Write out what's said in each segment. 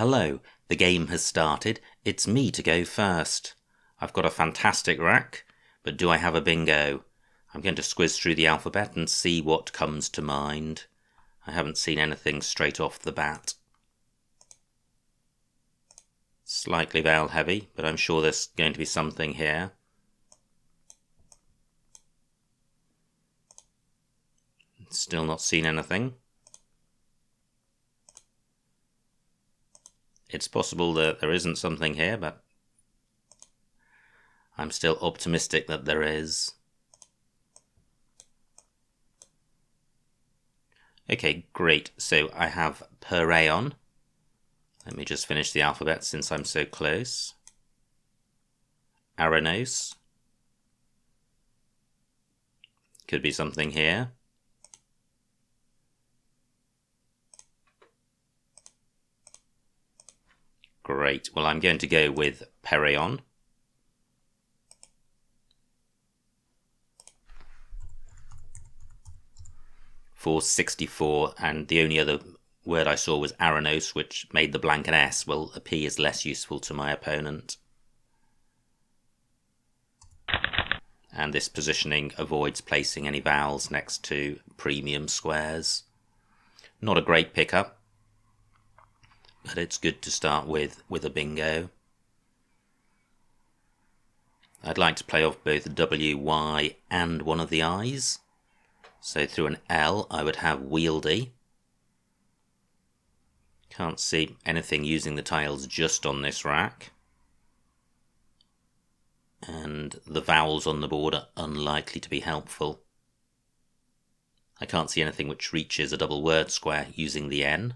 Hello, the game has started. It's me to go first. I've got a fantastic rack, but do I have a bingo? I'm going to squiz through the alphabet and see what comes to mind. I haven't seen anything straight off the bat. Slightly vowel heavy, but I'm sure there's going to be something here. Still not seen anything. It's possible that there isn't something here, but I'm still optimistic that there is. Okay, great. So I have per rayon. Let me just finish the alphabet since I'm so close. Aranos. Could be something here. Great. Well, I'm going to go with Perion. For 64, and the only other word I saw was Aranos, which made the blank an S. Well, a P is less useful to my opponent. And this positioning avoids placing any vowels next to premium squares. Not a great pickup, but it's good to start with a bingo. I'd like to play off both W, Y and one of the I's. So through an L I would have wieldy. Can't see anything using the tiles just on this rack. And the vowels on the board are unlikely to be helpful. I can't see anything which reaches a double word square using the N.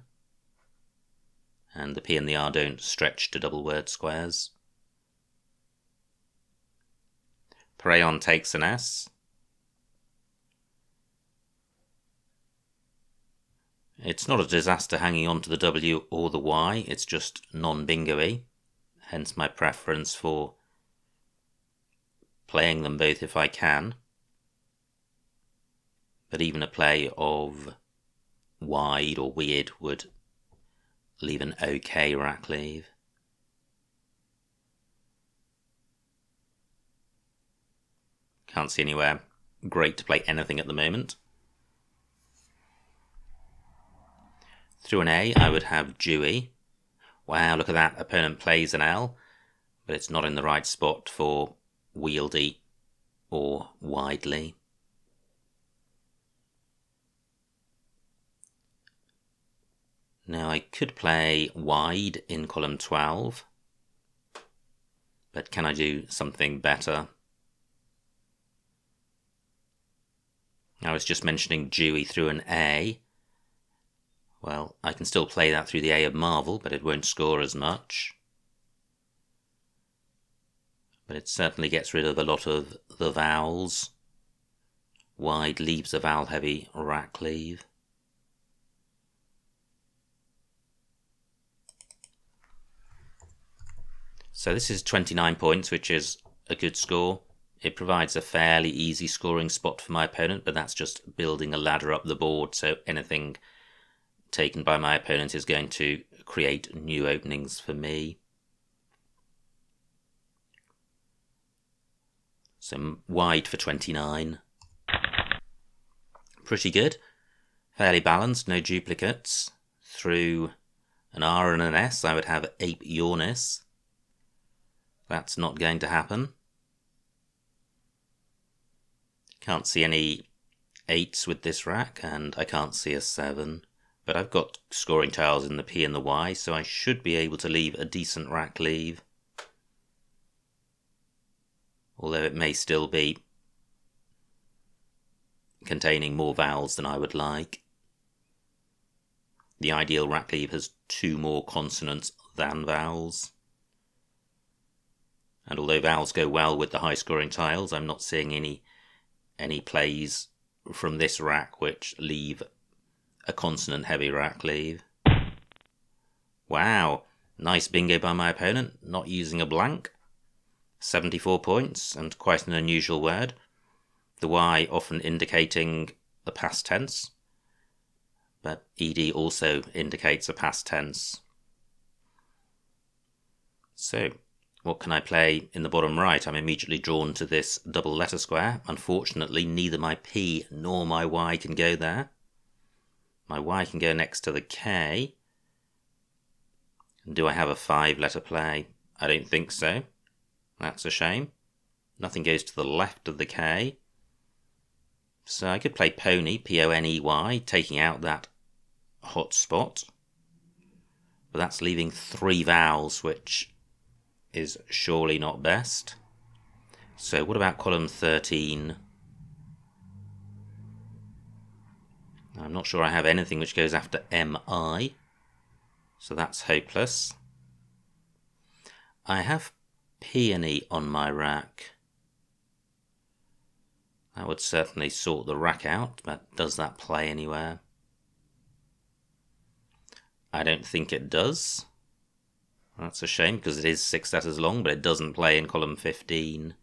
And the P and the R don't stretch to double word squares. Perion takes an S. It's not a disaster hanging on to the W or the Y, it's just non-bingo-y, hence my preference for playing them both if I can. But even a play of wide or weird would leave an okay rack leave. Can't see anywhere great to play anything at the moment. Through an A, I would have Dewey. Wow, look at that. Opponent plays an L, but it's not in the right spot for wieldy or widely. Now I could play wide in column 12, but can I do something better? I was just mentioning Dewey through an A. Well, I can still play that through the A of Marvel, but it won't score as much. But it certainly gets rid of a lot of the vowels. Wide leaves a vowel-heavy rack leave. So this is 29 points, which is a good score. It provides a fairly easy scoring spot for my opponent, but that's just building a ladder up the board, so anything taken by my opponent is going to create new openings for me. So wide for 29. Pretty good. Fairly balanced, no duplicates. Through an R and an S, I would have Ape Yornis. That's not going to happen. Can't see any 8s with this rack, and I can't see a 7. But I've got scoring tiles in the P and the Y, so I should be able to leave a decent rack leave. Although it may still be containing more vowels than I would like. The ideal rack leave has 2 more consonants than vowels. And although vowels go well with the high scoring tiles, I'm not seeing any plays from this rack which leave a consonant heavy rack leave. Wow, nice bingo by my opponent, not using a blank. 74 points, and quite an unusual word. The Y often indicating the past tense, but ED also indicates a past tense. So, what can I play in the bottom right? I'm immediately drawn to this double letter square. Unfortunately, neither my P nor my Y can go there. My Y can go next to the K. Do I have a 5-letter play? I don't think so. That's a shame. Nothing goes to the left of the K. So I could play pony, P-O-N-E-Y, taking out that hot spot. But that's leaving 3 vowels, which is surely not best. So what about column 13? I'm not sure I have anything which goes after M-I. So that's hopeless. I have peony on my rack. That would certainly sort the rack out, but does that play anywhere? I don't think it does. That's a shame because it is 6 letters long, but it doesn't play in column 15.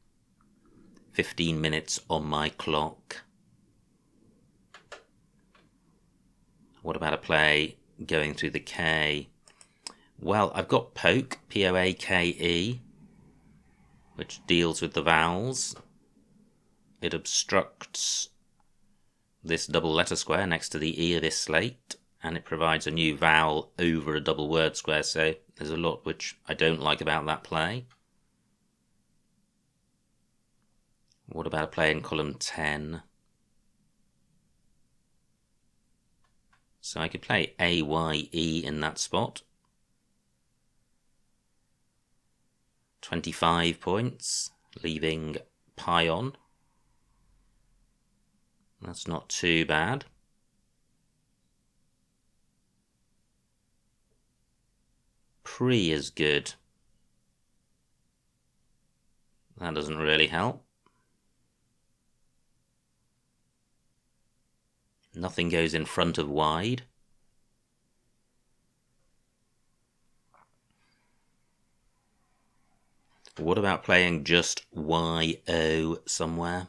15 minutes on my clock. What about a play going through the K? Well, I've got poke, P-O-A-K-E, which deals with the vowels. It obstructs this double letter square next to the E of this slate, and it provides a new vowel over a double word square, so there's a lot which I don't like about that play. What about a play in column 10? So I could play A-Y-E in that spot. 25 points, leaving pi on. That's not too bad. Pre is good. That doesn't really help. Nothing goes in front of wide. What about playing just Y-O somewhere?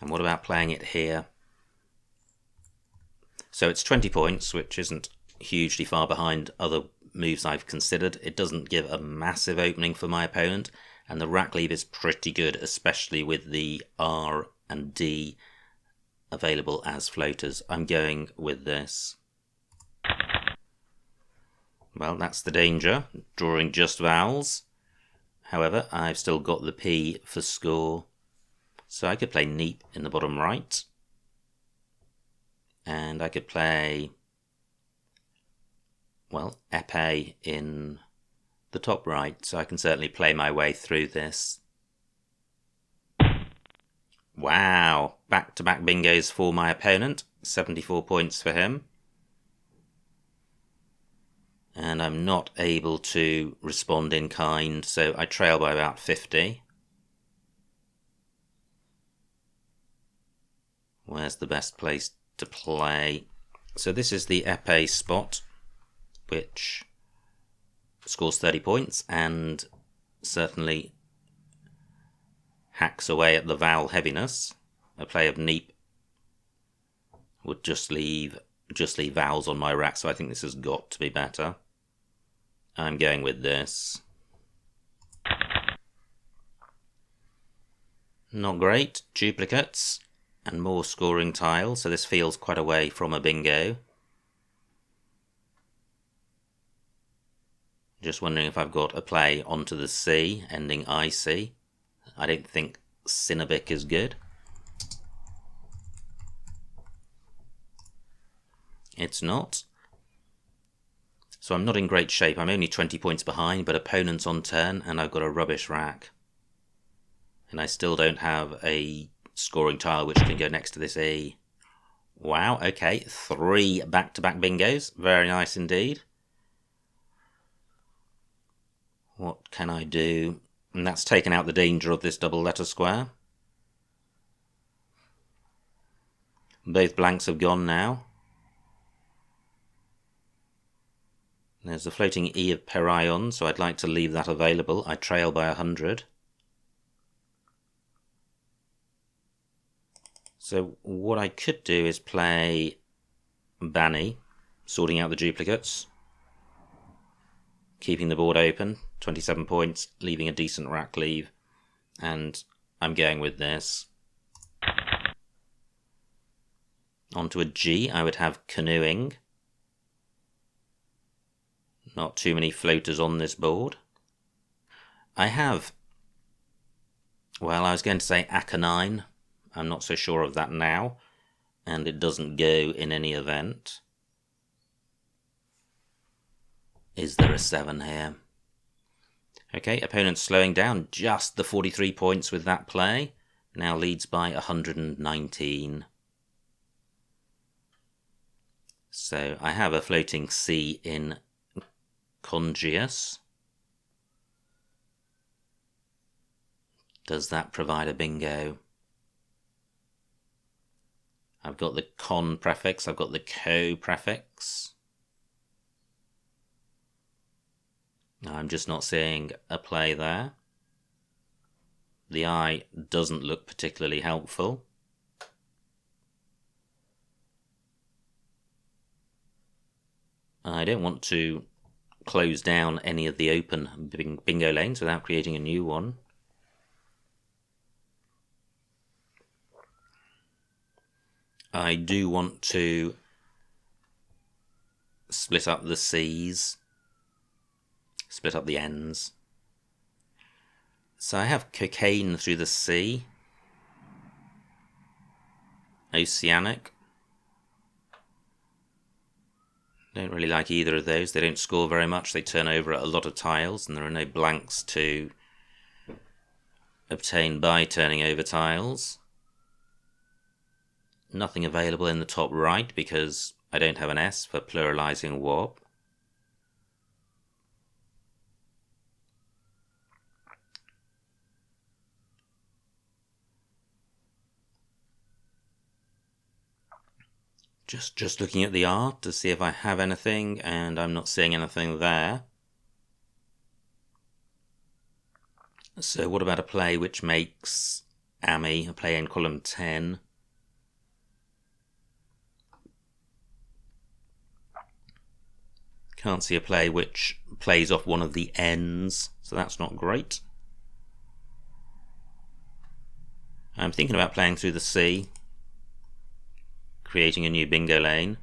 And what about playing it here? So it's 20 points, which isn't hugely far behind other moves I've considered. It doesn't give a massive opening for my opponent, and the rack leave is pretty good, especially with the R and D available as floaters. I'm going with this. Well, that's the danger, drawing just vowels. However, I've still got the P for score. So I could play neep in the bottom right. And I could play, well, épée in the top right. So I can certainly play my way through this. Wow, back-to-back bingos for my opponent. 74 points for him. And I'm not able to respond in kind, so I trail by about 50. Where's the best place to play? So this is the épée spot, which scores 30 points and certainly hacks away at the vowel heaviness. A play of neep would just leave vowels on my rack, so I think this has got to be better. I'm going with this. Not great. Duplicates and more scoring tiles, so this feels quite a way from a bingo. Just wondering if I've got a play onto the C, ending IC. I don't think Cinnabic is good. It's not. So I'm not in great shape. I'm only 20 points behind, but opponent's on turn, and I've got a rubbish rack. And I still don't have a scoring tile which can go next to this E. Wow, okay. 3 back-to-back bingos. Very nice indeed. What can I do? And that's taken out the danger of this double letter square. Both blanks have gone now. There's a floating E of Perion, so I'd like to leave that available. I trail by 100. So what I could do is play Banny, sorting out the duplicates. keeping the board open, 27 points, leaving a decent rack leave, and I'm going with this. Onto a G, I would have canoeing. Not too many floaters on this board. I have, well, I was going to say aconine. I'm not so sure of that now, and it doesn't go in any event. Is there a 7 here? Okay, opponent's slowing down just the 43 points with that play. Now leads by 119. So I have a floating C in Congius. Does that provide a bingo? I've got the con prefix, I've got the co prefix. I'm just not seeing a play there. The I doesn't look particularly helpful. I don't want to close down any of the open bingo lanes without creating a new one. I do want to split up the C's, split up the N's. So I have cocaine through the C, oceanic. Don't really like either of those. They don't score very much. They turn over a lot of tiles, and there are no blanks to obtain by turning over tiles. Nothing available in the top right because I don't have an S for pluralizing WOB. Just looking at the art to see if I have anything, and I'm not seeing anything there. So what about a play which makes Ami, a play in column 10? Can't see a play which plays off one of the N's, so that's not great. I'm thinking about playing through the C, creating a new bingo lane.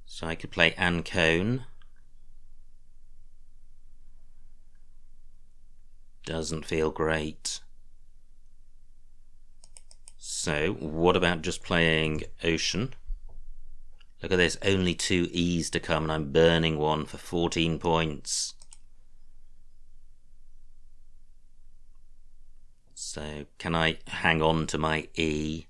So I could play Ancone. Doesn't feel great. So what about just playing Ocean? Look at this, only 2 E's to come and I'm burning one for 14 points. So can I hang on to my E?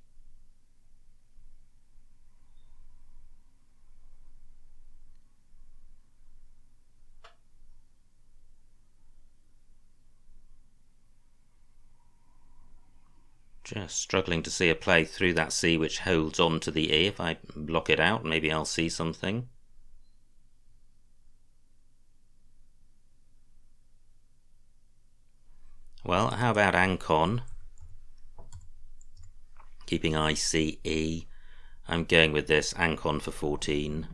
Just struggling to see a play through that C which holds on to the E. If I block it out, maybe I'll see something. Well, how about Ancon? Keeping ICE. I'm going with this, Ancon for 14.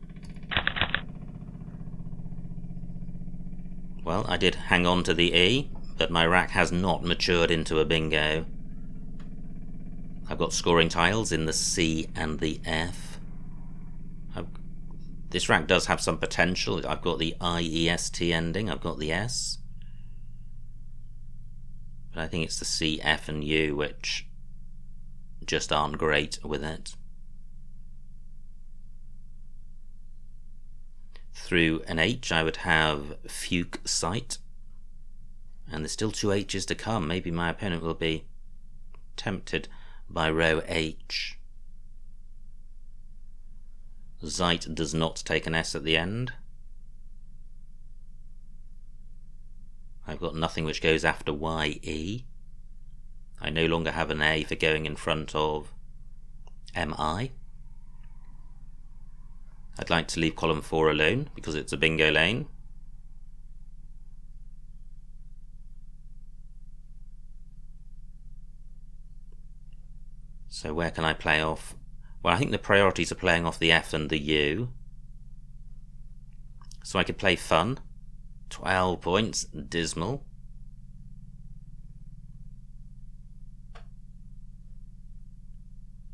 Well, I did hang on to the E, but my rack has not matured into a bingo. I've got scoring tiles in the C and the F. This rack does have some potential. I've got the IEST ending, I've got the S. But I think it's the C, F and U which just aren't great with it. Through an H I would have Fugue Sight. And there's still 2 H's to come. Maybe my opponent will be tempted by row H. Zeit does not take an S at the end. I've got nothing which goes after YE. I no longer have an A for going in front of MI. I'd like to leave column 4 alone because it's a bingo lane. So where can I play off? Well, I think the priorities are playing off the F and the U. So I could play fun. 12 points, dismal.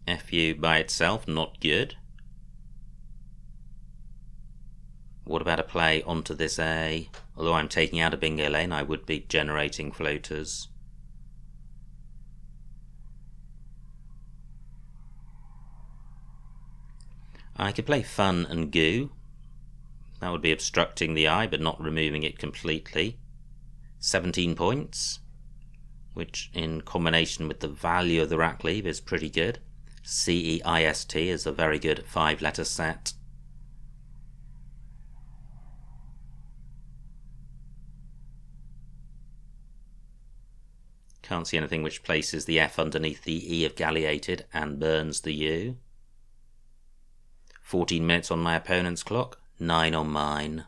FU by itself, not good. What about a play onto this A? Although I'm taking out a bingo lane, I would be generating floaters. I could play fun and goo. That would be obstructing the eye, but not removing it completely. 17 points, which in combination with the value of the rack-leave is pretty good. CEIST is a very good 5-letter set. Can't see anything which places the F underneath the E of galleated and burns the U. 14 minutes on my opponent's clock, 9 on mine.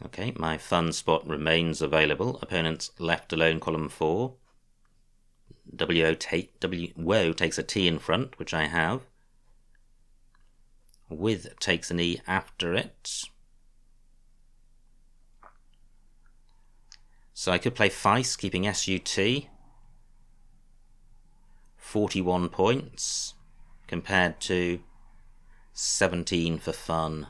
Okay, my fun spot remains available. Opponent's left alone, column 4. Woe takes a T in front, which I have. With takes an E after it. So I could play Feist, keeping SUT. 41 points, compared to 17 for fun.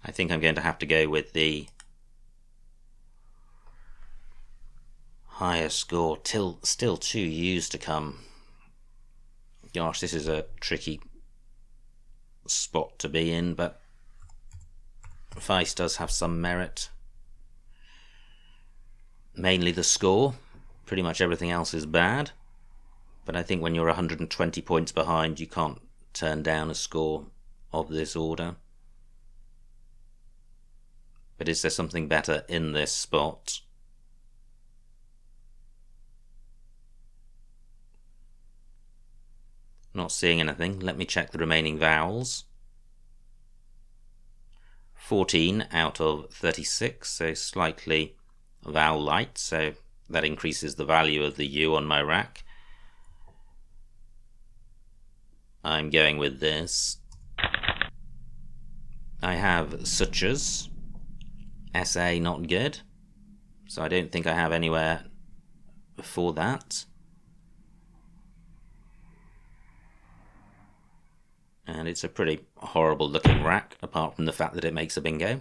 I think I'm going to have to go with the higher score. Still 2 U's to come. Gosh, this is a tricky spot to be in, but Feist does have some merit. Mainly the score. Pretty much everything else is bad. But I think when you're 120 points behind, you can't turn down a score of this order. But is there something better in this spot? Not seeing anything. Let me check the remaining vowels. 14 out of 36, so slightly vowel light, so that increases the value of the U on my rack. I'm going with this. I have suches. SA not good, so I don't think I have anywhere for that. And it's a pretty horrible looking rack, apart from the fact that it makes a bingo.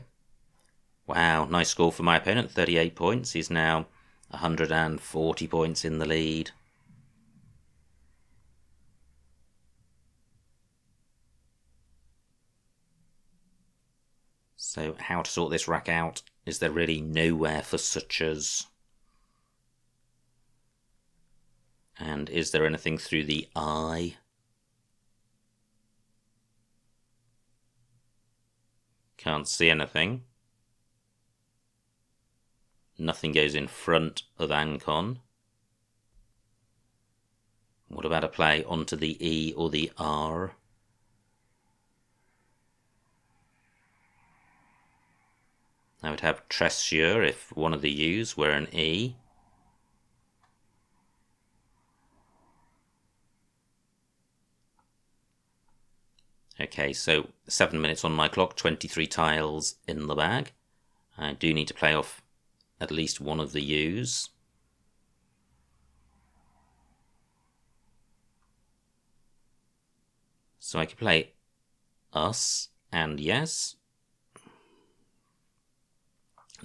Wow, nice score for my opponent, 38 points. He's now 140 points in the lead. So how to sort this rack out? Is there really nowhere for suches? And is there anything through the I? Can't see anything. Nothing goes in front of Ancon. What about a play onto the E or the R? I would have Tressure if one of the U's were an E. Okay, so 7 minutes on my clock, 23 tiles in the bag. I do need to play off at least one of the U's. So I could play us and yes.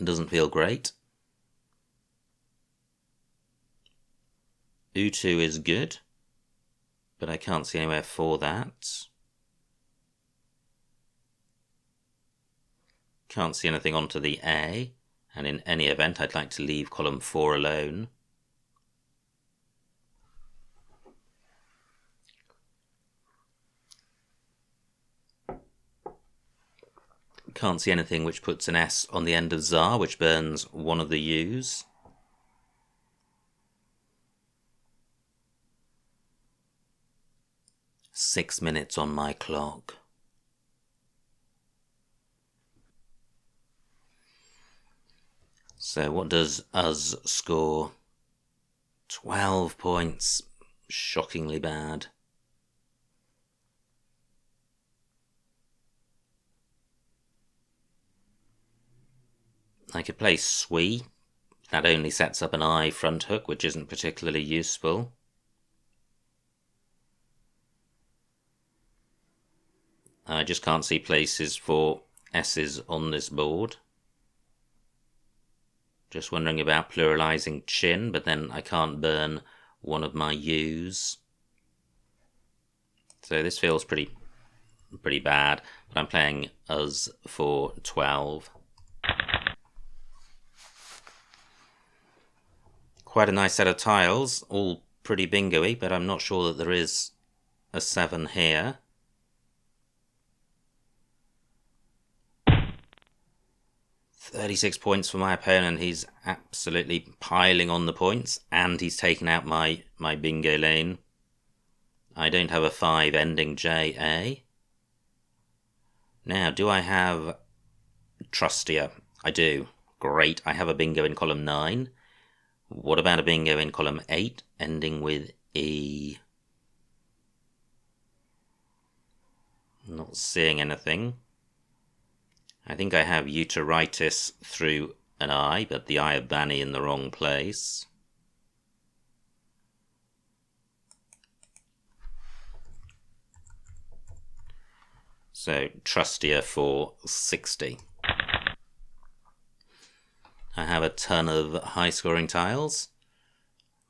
Doesn't feel great. U2 is good, but I can't see anywhere for that. Can't see anything onto the A, and in any event I'd like to leave column 4 alone. Can't see anything which puts an S on the end of Tsar, which burns one of the U's. Six minutes on my clock. So what does us score? 12 points. shockingly bad. I could play Swee. That only sets up an I front hook, which isn't particularly useful. I just can't see places for S's on this board. Just wondering about pluralizing chin, but then I can't burn one of my U's. So this feels pretty bad, but I'm playing Us for 12. Quite a nice set of tiles, all pretty bingo-y, but I'm not sure that there is a 7 here. 36 points for my opponent. He's absolutely piling on the points, and he's taken out my bingo lane. I don't have a 5 ending JA. Now, do I have Trustier? I do. Great, I have a bingo in column 9. What about a bingo in column 8, ending with E? Not seeing anything. I think I have Uteritis through an I, but the Eye of Bani in the wrong place. So, Trustier for 60. I have a ton of high-scoring tiles,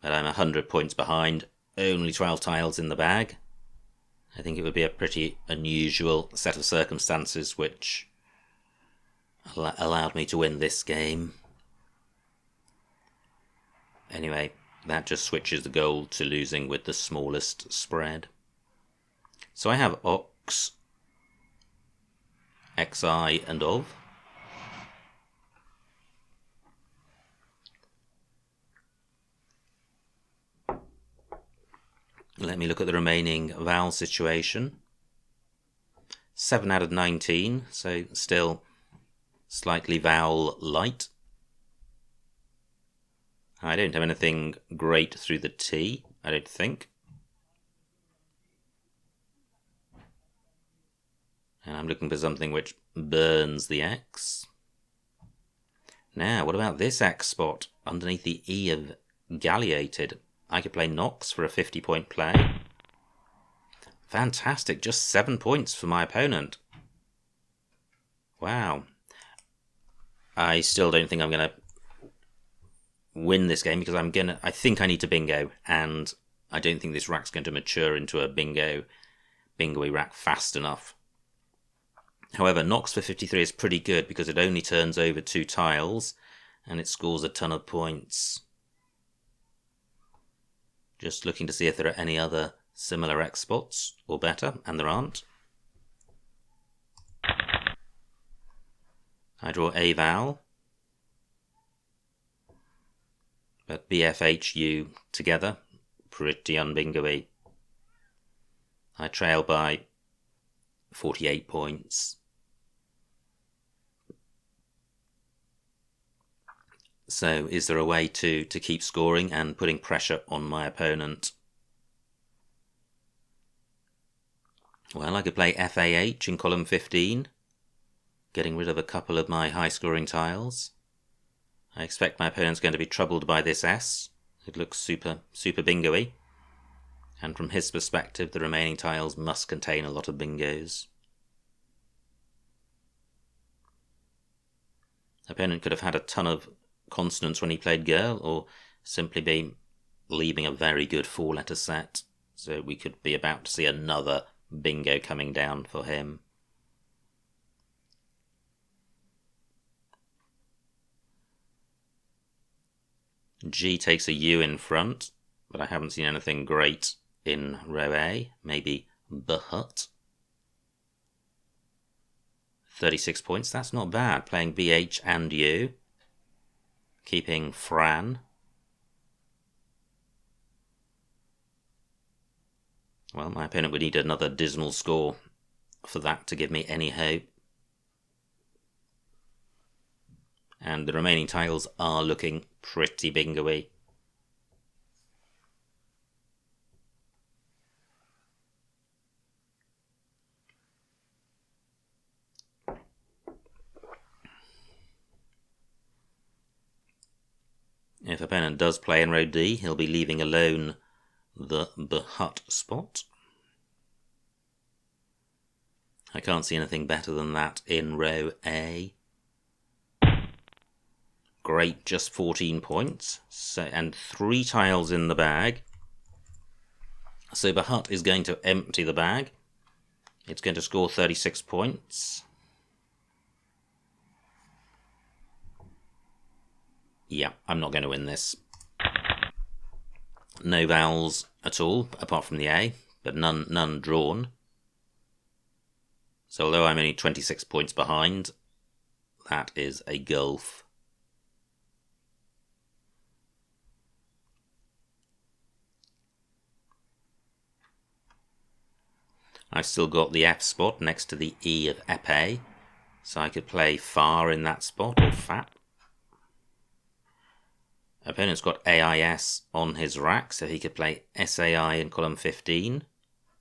but I'm 100 points behind, only 12 tiles in the bag. I think it would be a pretty unusual set of circumstances which allowed me to win this game. Anyway, that just switches the goal to losing with the smallest spread. So I have Ox, XI and Of. Let me look at the remaining vowel situation. 7 out of 19, so still slightly vowel light. I don't have anything great through the T, I don't think. And I'm looking for something which burns the X. Now, what about this X spot underneath the E of galleated? I could play Nox for a 50-point play. Fantastic, just 7 points for my opponent. Wow. I still don't think I'm going to win this game because I think I need to bingo, and I don't think this rack's going to mature into a bingo-y rack fast enough. However, Nox for 53 is pretty good because it only turns over 2 tiles and it scores a ton of points. Just looking to see if there are any other similar X spots or better, and there aren't. I draw a vowel, but BFHU together, pretty unbingo-y. I trail by 48 points. So is there a way to keep scoring and putting pressure on my opponent? Well, I could play FAH in column 15, getting rid of a couple of my high-scoring tiles. I expect my opponent's going to be troubled by this S. It looks super bingo-y. And from his perspective, the remaining tiles must contain a lot of bingos. The opponent could have had a ton of consonants when he played girl, or simply be leaving a very good 4-letter set. So we could be about to see another bingo coming down for him. G takes a U in front, but I haven't seen anything great in row A. Maybe Bahut. 36 points, that's not bad. Playing BH and U. Keeping Fran. Well, my opponent would need another dismal score for that to give me any hope. And the remaining tiles are looking pretty bingo-y. If opponent does play in row D, he'll be leaving alone the hut spot. I can't see anything better than that in row A. Great, just 14 points, and 3 tiles in the bag. So the hut is going to empty the bag. It's going to score 36 points. Yeah, I'm not going to win this. No vowels at all, apart from the A, but none drawn. So although I'm only 26 points behind, that is a gulf. I've still got the F spot next to the E of épée, so I could play far in that spot, or fat. Opponent's got AIS on his rack, so he could play SAI in column 15.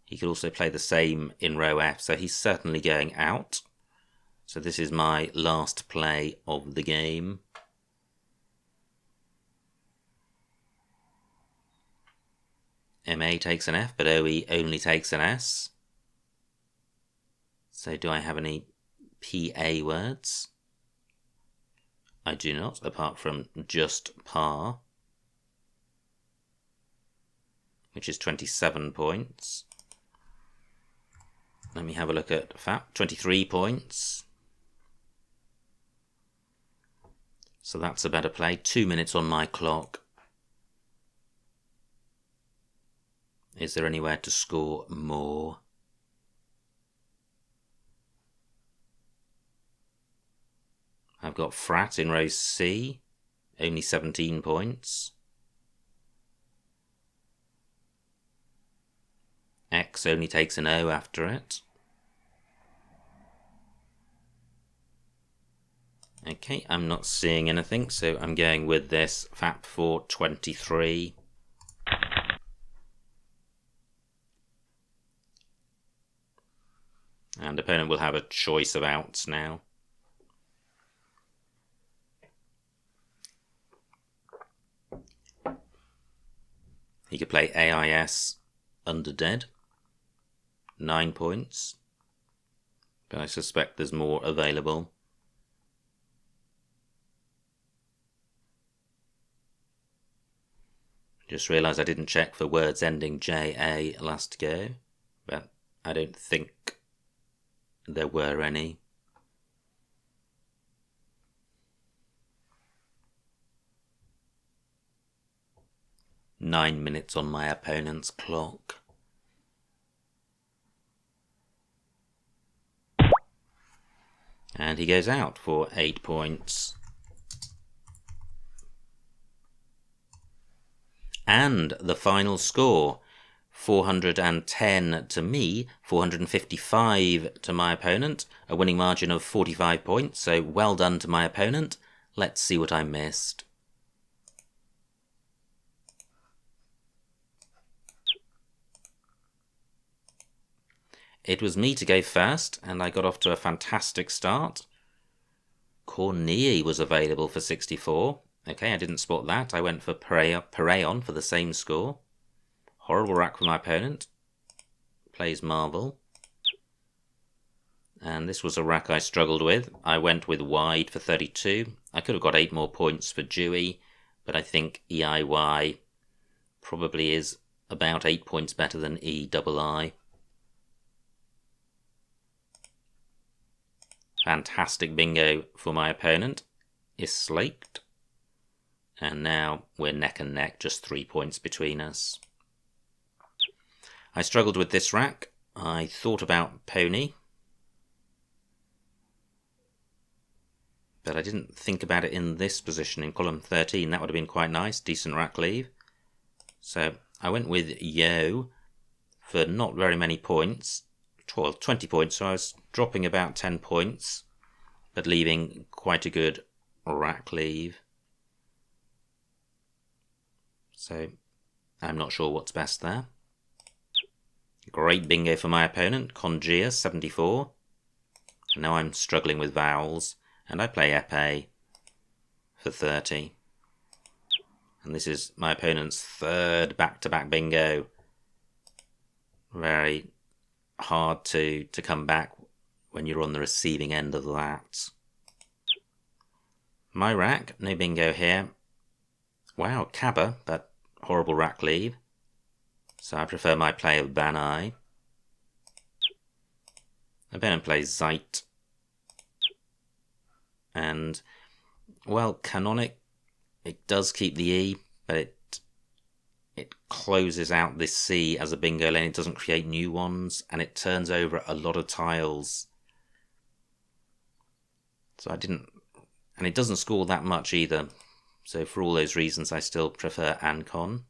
He could also play the same in row F, so he's certainly going out. So this is my last play of the game. MA takes an F, but OE only takes an S. So do I have any PA words? I do not, apart from just par, which is 27 points. Let me have a look at FAP, 23 points. So that's a better play. 2 minutes on my clock. Is there anywhere to score more? I've got frat in row C, only 17 points. X only takes an O after it. Okay, I'm not seeing anything, so I'm going with this FAP for 23. And opponent will have a choice of outs now. He could play AIS under dead, 9 points, but I suspect there's more available. Just realised I didn't check for words ending JA last go, but I don't think there were any. Nine minutes on my opponent's clock. And he goes out for 8 points. And the final score, 410 to me, 455 to my opponent, a winning margin of 45 points, so well done to my opponent. Let's see what I missed. It was me to go first, and I got off to a fantastic start. Cornille was available for 64. Okay, I didn't spot that. I went for Pareon for the same score. Horrible rack for my opponent. Plays Marvel. And this was a rack I struggled with. I went with Wide for 32. I could have got 8 more points for Dewey, but I think EIY probably is about 8 points better than EII. Fantastic bingo for my opponent. Is slaked. And now we're neck and neck, just 3 points between us. I struggled with this rack. I thought about Pony, but I didn't think about it in this position, in column 13. That would have been quite nice, decent rack leave. So I went with Yo for not very many points, 20 points, so I was dropping about 10 points, but leaving quite a good rack leave. So I'm not sure what's best there. Great bingo for my opponent, Congia, 74. So now I'm struggling with vowels, and I play épée for 30. And this is my opponent's third back-to-back bingo. Very hard to come back when you're on the receiving end of that. My rack, no bingo here. Wow, Cabba, but horrible rack lead. So I prefer my play of Banai. Opponent plays Zeit. And, well, Canonic, it does keep the E, but it closes out this C as a bingo lane. It doesn't create new ones, and it turns over a lot of tiles. So and it doesn't score that much either. So for all those reasons, I still prefer Ancon.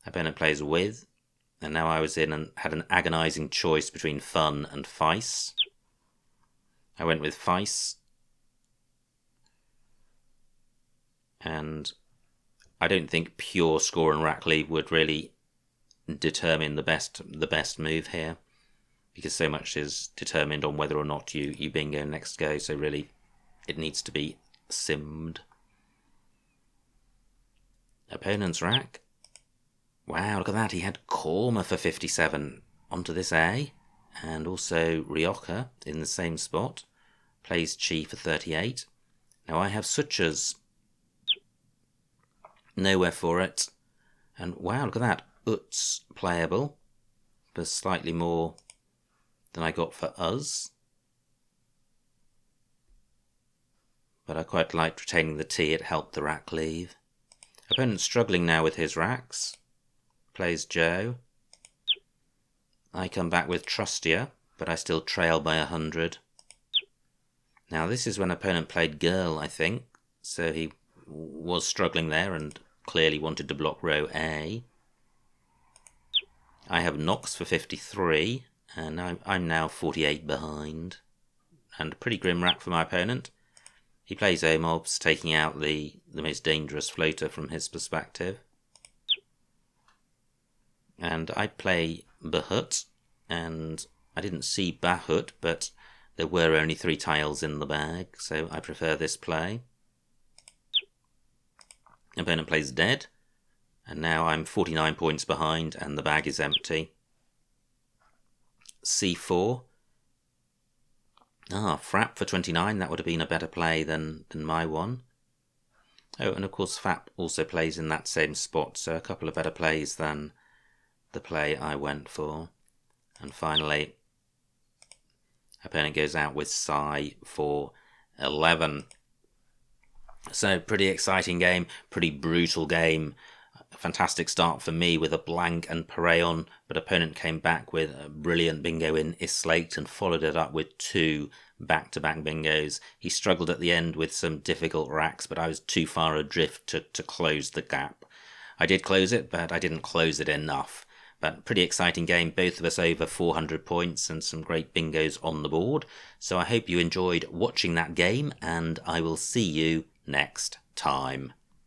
Opponent plays with, and now I was in and had an agonising choice between Fun and Feis. I went with Feis. And I don't think pure score and rack lead would really determine the best move here, because so much is determined on whether or not you bingo next go, so really it needs to be simmed. Opponent's rack. Wow, look at that, he had Korma for 57 onto this A, and also Ryoka in the same spot. Plays Chi for 38. Now I have Suchas. Nowhere for it. And wow, look at that. Uts playable for slightly more than I got for Us. But I quite liked retaining the T, it helped the rack leave. Opponent struggling now with his racks. Plays Joe. I come back with Trustier, but I still trail by 100. Now this is when opponent played Girl, I think. So he was struggling there and clearly wanted to block row A. I have Nox for 53, and I'm now 48 behind. And a pretty grim rack for my opponent. He plays Omobs, taking out the most dangerous floater from his perspective. And I play Bahut, and I didn't see Bahut, but there were only 3 tiles in the bag, so I prefer this play. Opponent plays Dead, and now I'm 49 points behind and the bag is empty. C4. Frap for 29, that would have been a better play than my one. Oh, and of course Fap also plays in that same spot, so a couple of better plays than the play I went for. And finally, opponent goes out with Psy for 11. So pretty exciting game, pretty brutal game. Fantastic start for me with a blank and Pareon, but opponent came back with a brilliant bingo in Islate and followed it up with 2 back-to-back bingos. He struggled at the end with some difficult racks, but I was too far adrift to close the gap. I did close it, but I didn't close it enough. But pretty exciting game, both of us over 400 points and some great bingos on the board. So I hope you enjoyed watching that game, and I will see you next time.